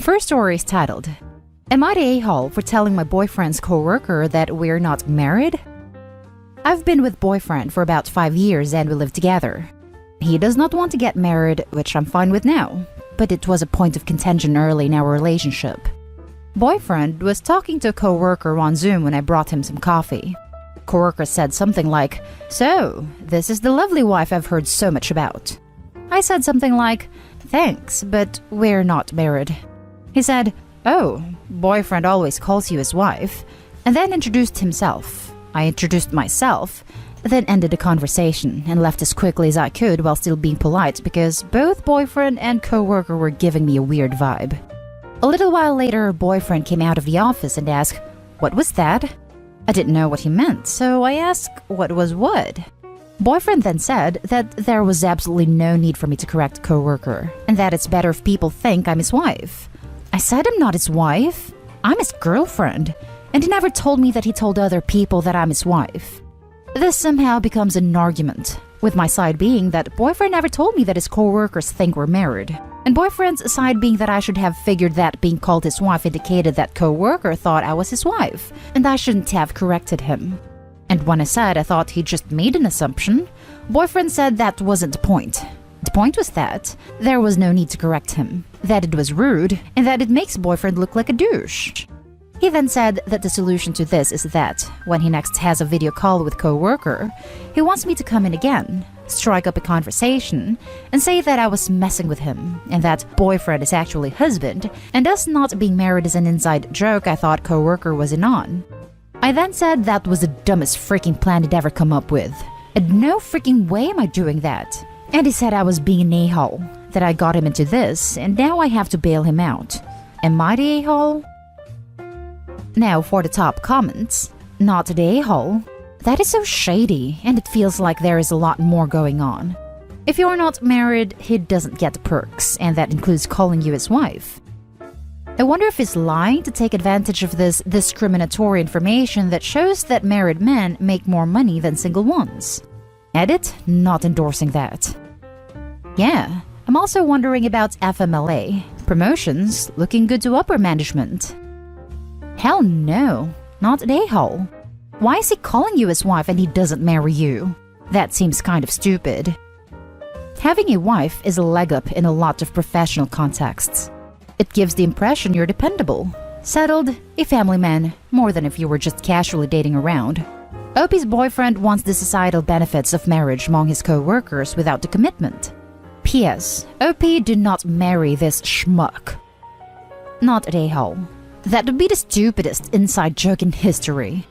first story is titled, Am I the a-hole for telling my boyfriend's coworker that we're not married? I've been with boyfriend for about 5 years and we live together. He does not want to get married, which I'm fine with now, but it was a point of contention early in our relationship. Boyfriend was talking to a coworker on Zoom when I brought him some coffee. Coworker said something like, "So, this is the lovely wife I've heard so much about." I said something like, "Thanks, but we're not married." He said, "Oh, boyfriend always calls you his wife," and then introduced himself. I introduced myself, then ended the conversation and left as quickly as I could while still being polite because both boyfriend and coworker were giving me a weird vibe. A little while later, boyfriend came out of the office and asked, "What was that?" I didn't know what he meant, so I asked what was what. Boyfriend then said that there was absolutely no need for me to correct coworker, and that it's better if people think I'm his wife. I said I'm not his wife. I'm his girlfriend, and he never told me that he told other people that I'm his wife. This somehow becomes an argument, with my side being that boyfriend never told me that his coworkers think we're married, and boyfriend's side being that I should have figured that being called his wife indicated that coworker thought I was his wife, and I shouldn't have corrected him. And when I said I thought he just made an assumption, boyfriend said that wasn't the point. The point was that there was no need to correct him, that it was rude, and that it makes boyfriend look like a douche. He then said that the solution to this is that, when he next has a video call with coworker, he wants me to come in again, strike up a conversation, and say that I was messing with him, and that boyfriend is actually husband, and us not being married is an inside joke I thought coworker was in on. I then said that was the dumbest freaking plan he'd ever come up with, and no freaking way am I doing that. And he said I was being an a-hole, that I got him into this, and now I have to bail him out. Am I the a-hole? Now for the top comments. Not the a-hole. That is so shady, and it feels like there is a lot more going on. If you're not married, he doesn't get the perks, and that includes calling you his wife. I wonder if he's lying to take advantage of this discriminatory information that shows that married men make more money than single ones. Edit, not endorsing that. Yeah, I'm also wondering about FMLA, promotions, looking good to upper management. Hell no, not an a-hole. Why is he calling you his wife and he doesn't marry you? That seems kind of stupid. Having a wife is a leg up in a lot of professional contexts. It gives the impression you're dependable, settled, a family man, more than if you were just casually dating around. OP's boyfriend wants the societal benefits of marriage among his co-workers without the commitment. P.S. OP do not marry this schmuck. Not an a-hole. That would be the stupidest inside joke in history.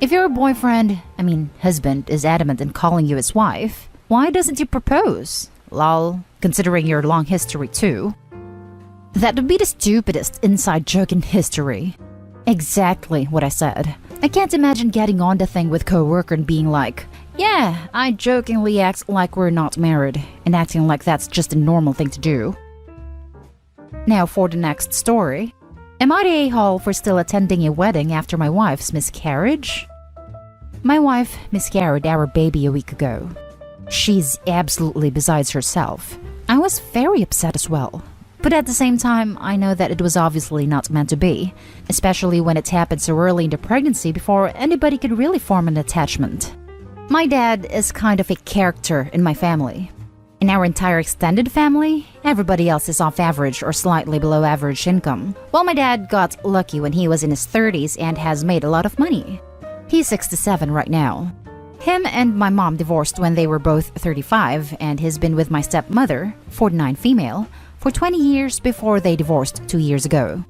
If your husband is adamant in calling you his wife, why doesn't he propose? Lol, considering your long history too. That would be the stupidest inside joke in history. Exactly what I said. I can't imagine getting on the thing with coworker and being like, "Yeah, I jokingly act like we're not married," and acting like that's just a normal thing to do. Now for the next story. Am I the a-hole for still attending a wedding after my wife's miscarriage? My wife miscarried our baby a week ago. She's absolutely besides herself. I was very upset as well. But at the same time, I know that it was obviously not meant to be, especially when it happened so early in the pregnancy before anybody could really form an attachment. My dad is kind of a character in my family. In our entire extended family, everybody else is off average or slightly below average income, while my dad got lucky when he was in his 30s and has made a lot of money. He's 67 right now. Him and my mom divorced when they were both 35, and he's been with my stepmother, 49 female, for 20 years before they divorced 2 years ago.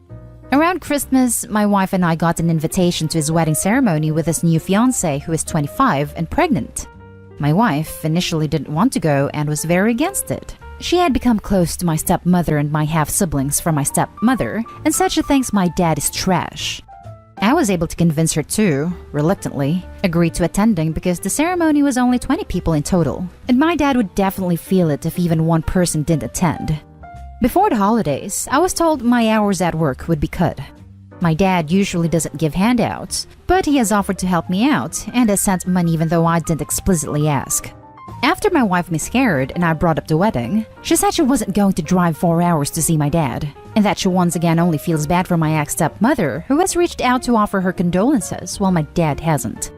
Around Christmas, my wife and I got an invitation to his wedding ceremony with his new fiancée who is 25 and pregnant. My wife initially didn't want to go and was very against it. She had become close to my stepmother and my half-siblings from my stepmother, and said she thinks my dad is trash. I was able to convince her to, reluctantly, agree to attending because the ceremony was only 20 people in total, and my dad would definitely feel it if even one person didn't attend. Before the holidays, I was told my hours at work would be cut. My dad usually doesn't give handouts, but he has offered to help me out and has sent money even though I didn't explicitly ask. After my wife miscarried and I brought up the wedding, she said she wasn't going to drive 4 hours to see my dad, and that she once again only feels bad for my ex-stepmother, who has reached out to offer her condolences while my dad hasn't.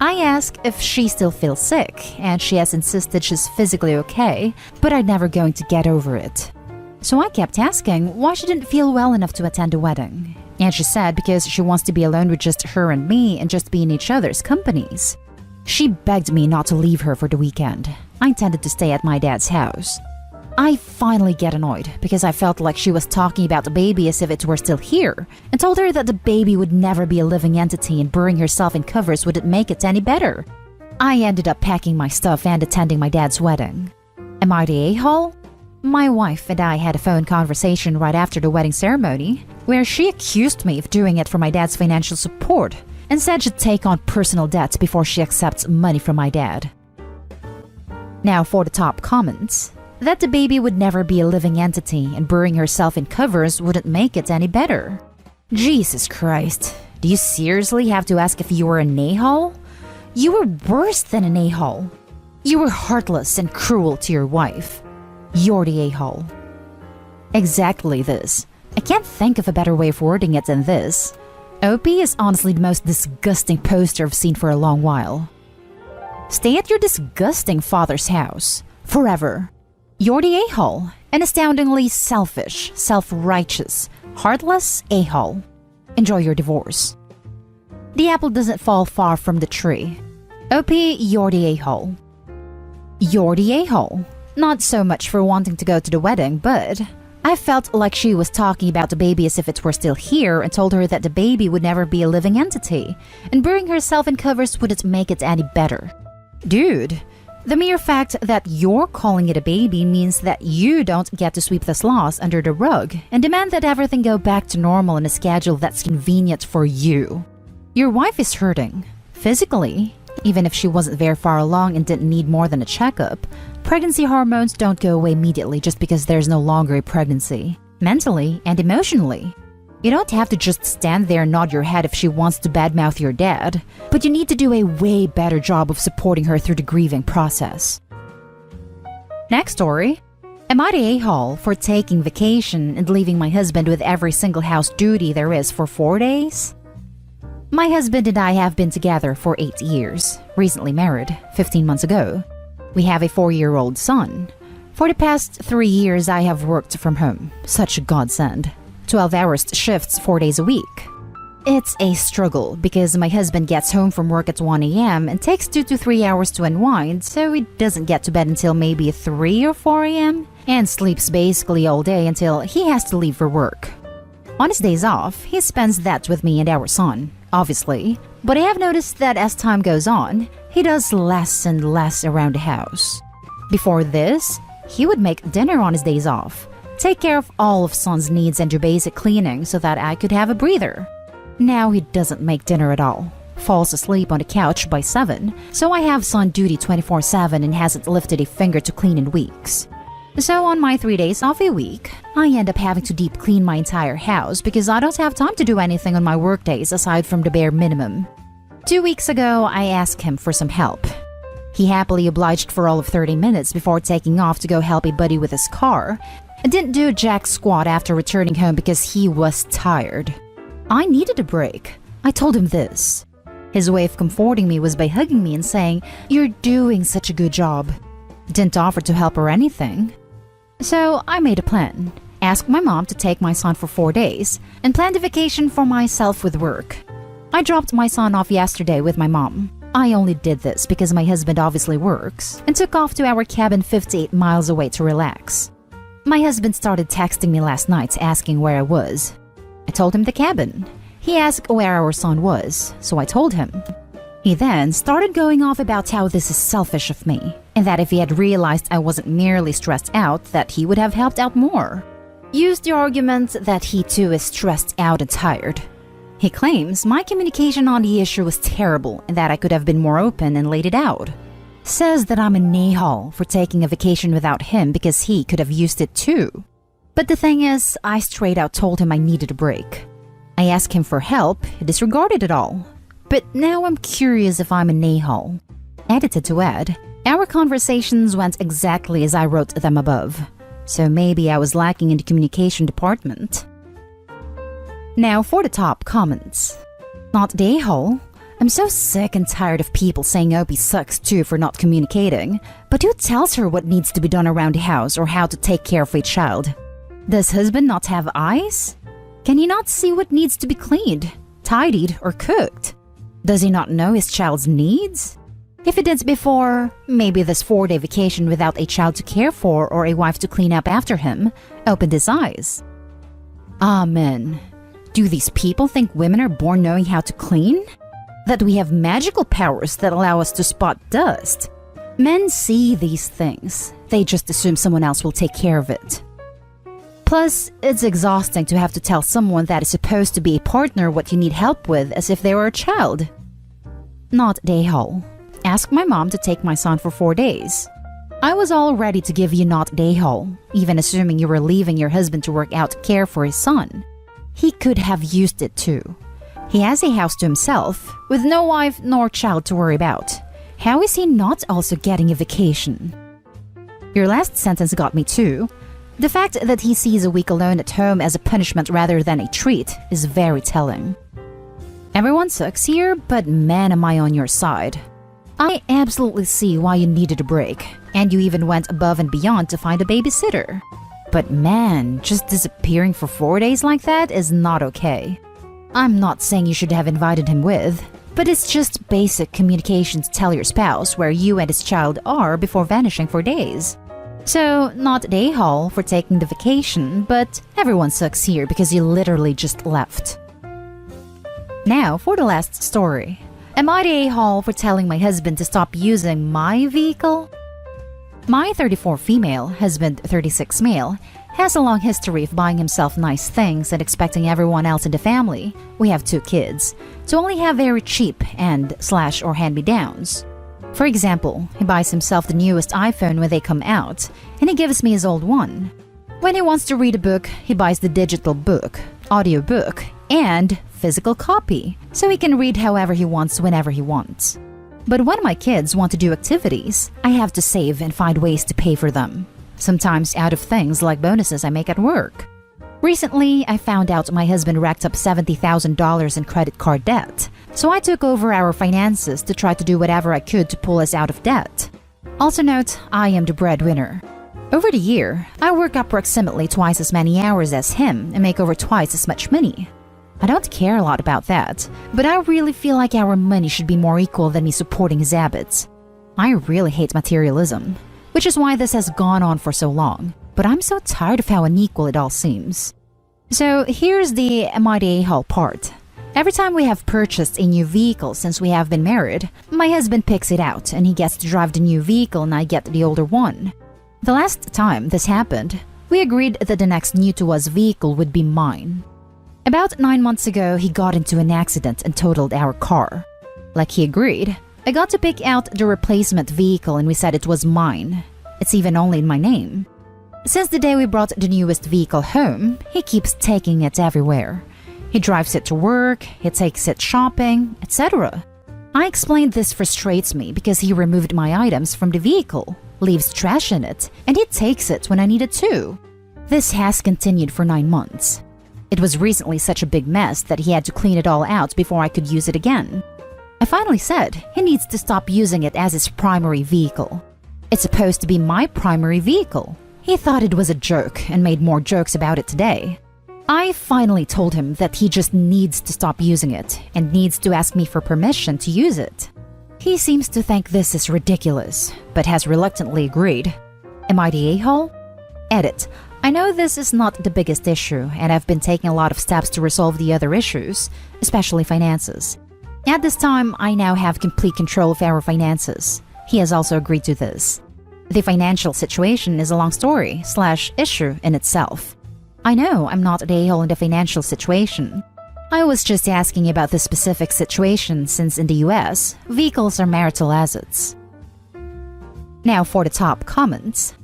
I asked if she still feels sick, and she has insisted she's physically okay, but I'm never going to get over it. So I kept asking why she didn't feel well enough to attend the wedding, and she said because she wants to be alone with just her and me and just be in each other's companies. She begged me not to leave her for the weekend. I intended to stay at my dad's house. I finally get annoyed because I felt like she was talking about the baby as if it were still here, and told her that the baby would never be a living entity and burying herself in covers wouldn't make it any better. I ended up packing my stuff and attending my dad's wedding. Am I the a-hole? My wife and I had a phone conversation right after the wedding ceremony, where she accused me of doing it for my dad's financial support, and said she'd take on personal debt before she accepts money from my dad. Now for the top comments. That the baby would never be a living entity and burying herself in covers wouldn't make it any better. Jesus Christ, do you seriously have to ask if you were an a-hole? You were worse than an a-hole. You were heartless and cruel to your wife. You're the a-hole. Exactly this. I can't think of a better way of wording it than this. OP is honestly the most disgusting poster I've seen for a long while. Stay at your disgusting father's house. Forever. You're the a-hole. An astoundingly selfish, self-righteous, heartless a-hole. Enjoy your divorce. The apple doesn't fall far from the tree. OP, you're the a-hole. You're the a-hole. Not so much for wanting to go to the wedding, but I felt like she was talking about the baby as if it were still here and told her that the baby would never be a living entity, and burying herself in covers wouldn't make it any better. Dude, the mere fact that you're calling it a baby means that you don't get to sweep this loss under the rug and demand that everything go back to normal in a schedule that's convenient for you. Your wife is hurting. Physically, even if she wasn't very far along and didn't need more than a checkup. Pregnancy hormones don't go away immediately just because there's no longer a pregnancy. Mentally and emotionally. You don't have to just stand there and nod your head if she wants to badmouth your dad, but you need to do a way better job of supporting her through the grieving process. Next story. Am I the a-hole for taking vacation and leaving my husband with every single house duty there is for 4 days? My husband and I have been together for 8 years, recently married, 15 months ago. We have a 4-year-old son. For the past 3 years, I have worked from home. Such a godsend. 12-hour shifts 4 days a week. It's a struggle because my husband gets home from work at 1 a.m. and takes 2 to 3 hours to unwind, so he doesn't get to bed until maybe 3 or 4 a.m. and sleeps basically all day until he has to leave for work. On his days off, he spends that with me and our son, obviously, but I have noticed that as time goes on, he does less and less around the house. Before this, he would make dinner on his days off, take care of all of son's needs and do basic cleaning so that I could have a breather. Now he doesn't make dinner at all, falls asleep on the couch by 7, so I have son duty 24/7 and hasn't lifted a finger to clean in weeks. So on my 3 days off a week, I end up having to deep clean my entire house because I don't have time to do anything on my work days aside from the bare minimum. 2 weeks ago, I asked him for some help. He happily obliged for all of 30 minutes before taking off to go help a buddy with his car, and didn't do jack squat after returning home because he was tired. I needed a break. I told him this. His way of comforting me was by hugging me and saying, "You're doing such a good job." Didn't offer to help or anything. So I made a plan, asked my mom to take my son for 4 days, and planned a vacation for myself with work. I dropped my son off yesterday with my mom. I only did this because my husband obviously works, and took off to our cabin 58 miles away to relax. My husband started texting me last night asking where I was. I told him the cabin. He asked where our son was, so I told him. He then started going off about how this is selfish of me, and that if he had realized I wasn't merely stressed out, that he would have helped out more. Used the argument that he too is stressed out and tired. He claims my communication on the issue was terrible and that I could have been more open and laid it out. Says that I'm an a-hole for taking a vacation without him because he could have used it too. But the thing is, I straight out told him I needed a break. I asked him for help, he disregarded it all. But now I'm curious if I'm an a-hole. Edited to add, Our conversations went exactly as I wrote them above, so maybe I was lacking in the communication department. Now for the top comments. Not the a-hole. I'm so sick and tired of people saying Opie sucks too for not communicating, but who tells her what needs to be done around the house or how to take care of a child? Does husband not have eyes? Can he not see what needs to be cleaned, tidied, or cooked? Does he not know his child's needs? If he did before, maybe this 4-day vacation without a child to care for or a wife to clean up after him opened his eyes. Amen. Do these people think women are born knowing how to clean? That we have magical powers that allow us to spot dust? Men see these things. They just assume someone else will take care of it. Plus, it's exhausting to have to tell someone that is supposed to be a partner what you need help with as if they were a child. Not the a-hole. Ask my mom to take my son for 4 days. I was all ready to give you not the a-hole, even assuming you were leaving your husband to work out care for his son. He could have used it too. He has a house to himself, with no wife nor child to worry about. How is he not also getting a vacation? Your last sentence got me too. The fact that he sees a week alone at home as a punishment rather than a treat is very telling. Everyone sucks here, but man am I on your side. I absolutely see why you needed a break, and you even went above and beyond to find a babysitter. But man, just disappearing for 4 days like that is not okay. I'm not saying you should have invited him with, but it's just basic communication to tell your spouse where you and his child are before vanishing for days. So, not the a-hole for taking the vacation, but everyone sucks here because you literally just left. Now for the last story. Am I the a-hole for telling my husband to stop using my vehicle? My 34 female, husband 36 male, has a long history of buying himself nice things and expecting everyone else in the family, we have 2 kids, to only have very cheap or hand-me-downs. For example, he buys himself the newest iPhone when they come out, and he gives me his old one. When he wants to read a book, he buys the digital book, audiobook, and physical copy, so he can read however he wants whenever he wants. But when my kids want to do activities, I have to save and find ways to pay for them, sometimes out of things like bonuses I make at work. Recently, I found out my husband racked up $70,000 in credit card debt, so I took over our finances to try to do whatever I could to pull us out of debt. Also note, I am the breadwinner. Over the year, I work approximately twice as many hours as him and make over twice as much money. I don't care a lot about that, but I really feel like our money should be more equal than me supporting his habits. I really hate materialism, which is why this has gone on for so long, but I'm so tired of how unequal it all seems. So here's the am I the a-hole part. Every time we have purchased a new vehicle since we have been married, my husband picks it out and he gets to drive the new vehicle and I get the older one. The last time this happened, we agreed that the next new to us vehicle would be mine. About 9 months ago, he got into an accident and totaled our car. Like he agreed, I got to pick out the replacement vehicle and we said it was mine. It's even only in my name. Since the day we brought the newest vehicle home, he keeps taking it everywhere. He drives it to work, he takes it shopping, etc. I explained this frustrates me because he removed my items from the vehicle, leaves trash in it, and he takes it when I need it too. This has continued for 9 months. It was recently such a big mess that he had to clean it all out before I could use it again. I finally said he needs to stop using it as his primary vehicle. It's supposed to be my primary vehicle. He thought it was a joke and made more jokes about it today. I finally told him that he just needs to stop using it and needs to ask me for permission to use it. He seems to think this is ridiculous, but has reluctantly agreed. Am I the a-hole? Edit. I know this is not the biggest issue, and I've been taking a lot of steps to resolve the other issues, especially finances. At this time, I now have complete control of our finances. He has also agreed to this. The financial situation is a long story/issue in itself. I know I'm not the a-hole in the financial situation. I was just asking about the specific situation since in the US, vehicles are marital assets. Now for the top comments.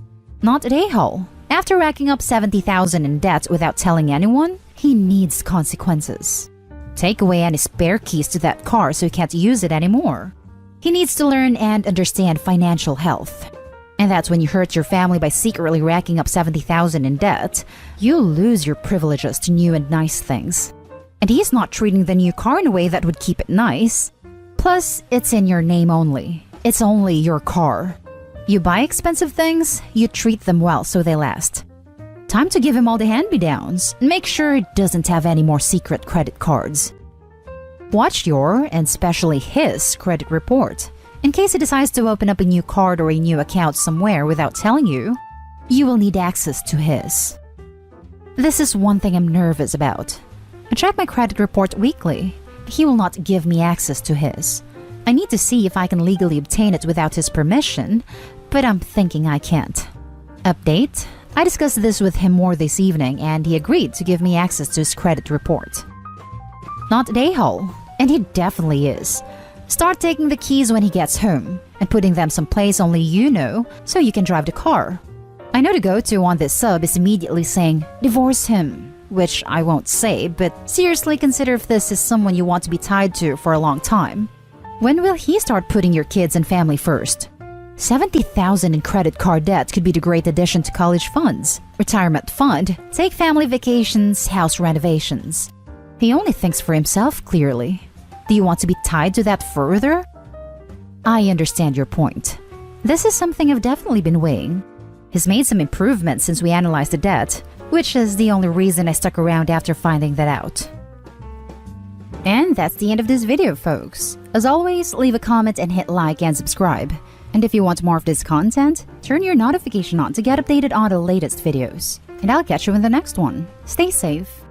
Not the a-hole. After racking up $70,000 in debt without telling anyone, he needs consequences. Take away any spare keys to that car so he can't use it anymore. He needs to learn and understand financial health. And that's when you hurt your family by secretly racking up $70,000 in debt, you'll lose your privileges to new and nice things. And he's not treating the new car in a way that would keep it nice. Plus, it's in your name only. It's only your car. You buy expensive things, you treat them well so they last. Time to give him all the hand-me-downs and make sure he doesn't have any more secret credit cards. Watch your, and especially his, credit report. In case he decides to open up a new card or a new account somewhere without telling you, you will need access to his. This is one thing I'm nervous about. I check my credit report weekly. He will not give me access to his. I need to see if I can legally obtain it without his permission, but I'm thinking I can't. Update: I discussed this with him more this evening and he agreed to give me access to his credit report. Not an a-hole, and he definitely is. Start taking the keys when he gets home and putting them someplace only you know so you can drive the car. I know the go-to on this sub is immediately saying, divorce him, which I won't say, but seriously consider if this is someone you want to be tied to for a long time. When will he start putting your kids and family first? $70,000 in credit card debt could be the great addition to college funds, retirement fund, take family vacations, house renovations. He only thinks for himself, clearly. Do you want to be tied to that further? I understand your point. This is something I've definitely been weighing. He's made some improvements since we analyzed the debt, which is the only reason I stuck around after finding that out. And that's the end of this video, folks. As always, leave a comment and hit like and subscribe. And if you want more of this content, turn your notification on to get updated on the latest videos. And I'll catch you in the next one. Stay safe.